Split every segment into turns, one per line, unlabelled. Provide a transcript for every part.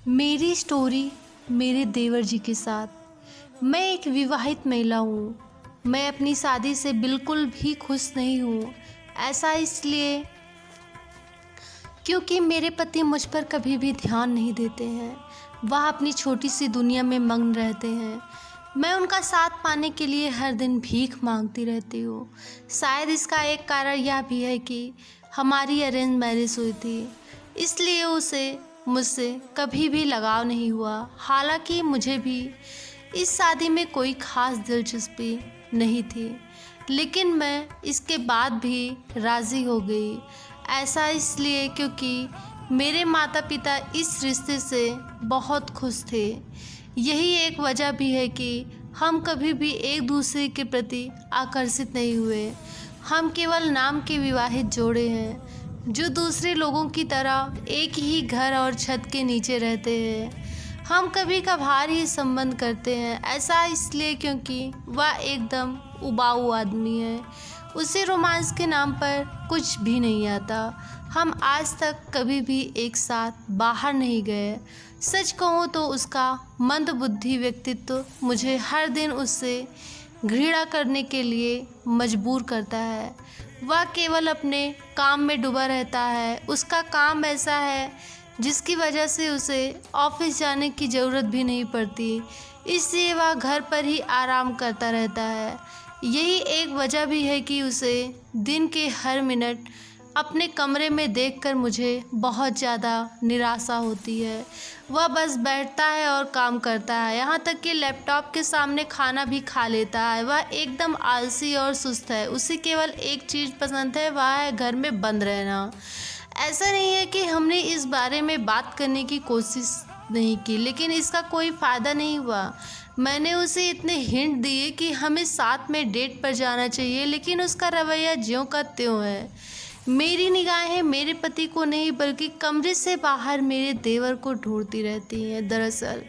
मेरी स्टोरी मेरे देवर जी के साथ। मैं एक विवाहित महिला हूँ। मैं अपनी शादी से बिल्कुल भी खुश नहीं हूँ। ऐसा इसलिए क्योंकि मेरे पति मुझ पर कभी भी ध्यान नहीं देते हैं। वह अपनी छोटी सी दुनिया में मग्न रहते हैं। मैं उनका साथ पाने के लिए हर दिन भीख मांगती रहती हूँ। शायद इसका एक कारण यह भी है कि हमारी अरेंज मैरिज हुई थी, इसलिए उसे मुझसे कभी भी लगाव नहीं हुआ। हालांकि मुझे भी इस शादी में कोई ख़ास दिलचस्पी नहीं थी, लेकिन मैं इसके बाद भी राज़ी हो गई। ऐसा इसलिए क्योंकि मेरे माता पिता इस रिश्ते से बहुत खुश थे। यही एक वजह भी है कि हम कभी भी एक दूसरे के प्रति आकर्षित नहीं हुए। हम केवल नाम के विवाहित जोड़े हैं जो दूसरे लोगों की तरह एक ही घर और छत के नीचे रहते हैं। हम कभी कभार ही संबंध करते हैं। ऐसा इसलिए क्योंकि वह एकदम उबाऊ आदमी है। उसे रोमांस के नाम पर कुछ भी नहीं आता। हम आज तक कभी भी एक साथ बाहर नहीं गए। सच कहूँ तो उसका मंदबुद्धि व्यक्तित्व मुझे हर दिन उससे घृणा करने के लिए मजबूर करता है। वह केवल अपने काम में डूबा रहता है। उसका काम ऐसा है जिसकी वजह से उसे ऑफिस जाने की ज़रूरत भी नहीं पड़ती, इसलिए वह घर पर ही आराम करता रहता है। यही एक वजह भी है कि उसे दिन के हर मिनट अपने कमरे में देखकर मुझे बहुत ज़्यादा निराशा होती है। वह बस बैठता है और काम करता है, यहाँ तक कि लैपटॉप के सामने खाना भी खा लेता है। वह एकदम आलसी और सुस्त है। उसे केवल एक चीज़ पसंद है, वह है घर में बंद रहना। ऐसा नहीं है कि हमने इस बारे में बात करने की कोशिश नहीं की, लेकिन इसका कोई फ़ायदा नहीं हुआ। मैंने उसे इतने हिंट दिए कि हमें साथ में डेट पर जाना चाहिए, लेकिन उसका रवैया ज्यों का त्यों है। मेरी निगाहें मेरे पति को नहीं बल्कि कमरे से बाहर मेरे देवर को ढूंढती रहती हैं। दरअसल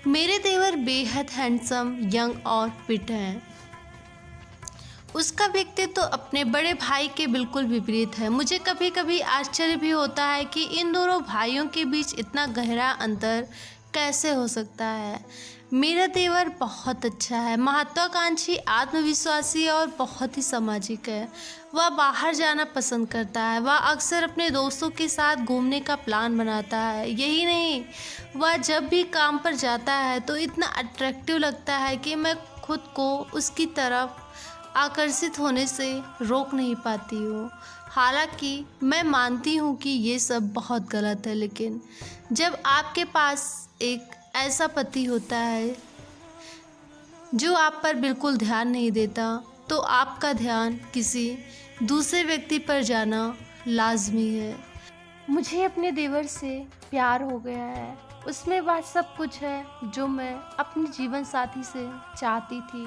मेरे देवर बेहद हैंडसम, यंग और फिट हैं। उसका व्यक्तित्व तो अपने बड़े भाई के बिल्कुल विपरीत है। मुझे कभी कभी आश्चर्य भी होता है कि इन दोनों भाइयों के बीच इतना गहरा अंतर कैसे हो सकता है। मेरा देवर बहुत अच्छा है, महत्वाकांक्षी, आत्मविश्वासी और बहुत ही सामाजिक है। वह बाहर जाना पसंद करता है। वह अक्सर अपने दोस्तों के साथ घूमने का प्लान बनाता है। यही नहीं, वह जब भी काम पर जाता है तो इतना अट्रैक्टिव लगता है कि मैं खुद को उसकी तरफ आकर्षित होने से रोक नहीं पाती हूँ। हालांकि मैं मानती हूँ कि ये सब बहुत गलत है, लेकिन जब आपके पास एक ऐसा पति होता है जो आप पर बिल्कुल ध्यान नहीं देता, तो आपका ध्यान किसी दूसरे व्यक्ति पर जाना लाजमी है। मुझे अपने देवर से प्यार हो गया है। उसमें वह सब कुछ है जो मैं अपने जीवन साथी से चाहती थी।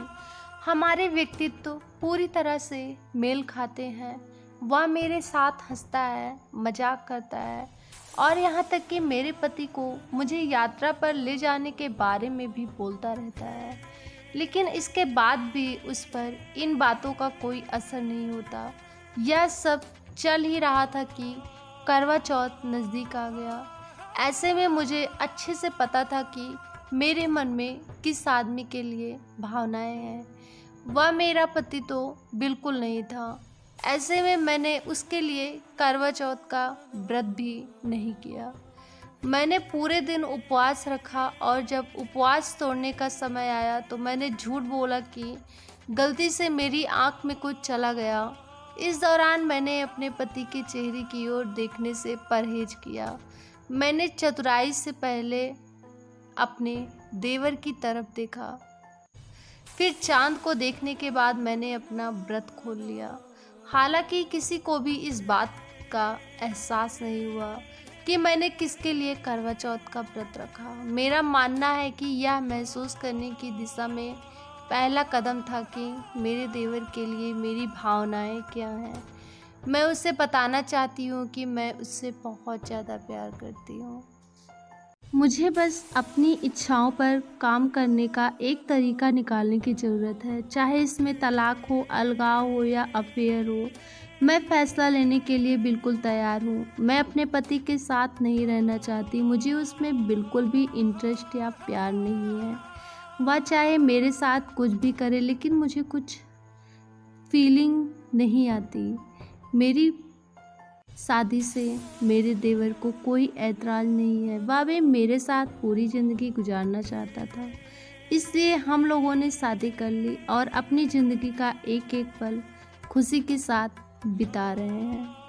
हमारे व्यक्तित्व पूरी तरह से मेल खाते हैं। वह मेरे साथ हंसता है, मजाक करता है और यहाँ तक कि मेरे पति को मुझे यात्रा पर ले जाने के बारे में भी बोलता रहता है। लेकिन इसके बाद भी उस पर इन बातों का कोई असर नहीं होता। यह सब चल ही रहा था कि करवा चौथ नज़दीक आ गया। ऐसे में मुझे अच्छे से पता था कि मेरे मन में किस आदमी के लिए भावनाएं हैं। वह मेरा पति तो बिल्कुल नहीं था। ऐसे में मैंने उसके लिए करवा चौथ का व्रत भी नहीं किया। मैंने पूरे दिन उपवास रखा और जब उपवास तोड़ने का समय आया तो मैंने झूठ बोला कि गलती से मेरी आंख में कुछ चला गया। इस दौरान मैंने अपने पति के चेहरे की ओर देखने से परहेज किया। मैंने चतुराई से पहले अपने देवर की तरफ देखा, फिर चांद को देखने के बाद मैंने अपना व्रत खोल लिया। हालांकि किसी को भी इस बात का एहसास नहीं हुआ कि मैंने किसके लिए करवा चौथ का व्रत रखा। मेरा मानना है कि यह महसूस करने की दिशा में पहला कदम था कि मेरे देवर के लिए मेरी भावनाएं क्या हैं। मैं उसे बताना चाहती हूँ कि मैं उससे बहुत ज़्यादा प्यार करती हूँ। मुझे बस अपनी इच्छाओं पर काम करने का एक तरीका निकालने की ज़रूरत है, चाहे इसमें तलाक हो, अलगाव हो या अफेयर हो। मैं फैसला लेने के लिए बिल्कुल तैयार हूँ। मैं अपने पति के साथ नहीं रहना चाहती। मुझे उसमें बिल्कुल भी इंटरेस्ट या प्यार नहीं है। वह चाहे मेरे साथ कुछ भी करे, लेकिन मुझे कुछ फीलिंग नहीं आती। मेरी शादी से मेरे देवर को कोई ऐतराज़ नहीं है। वह भी मेरे साथ पूरी ज़िंदगी गुजारना चाहता था। इसलिए हम लोगों ने शादी कर ली और अपनी ज़िंदगी का एक एक पल खुशी के साथ बिता रहे हैं।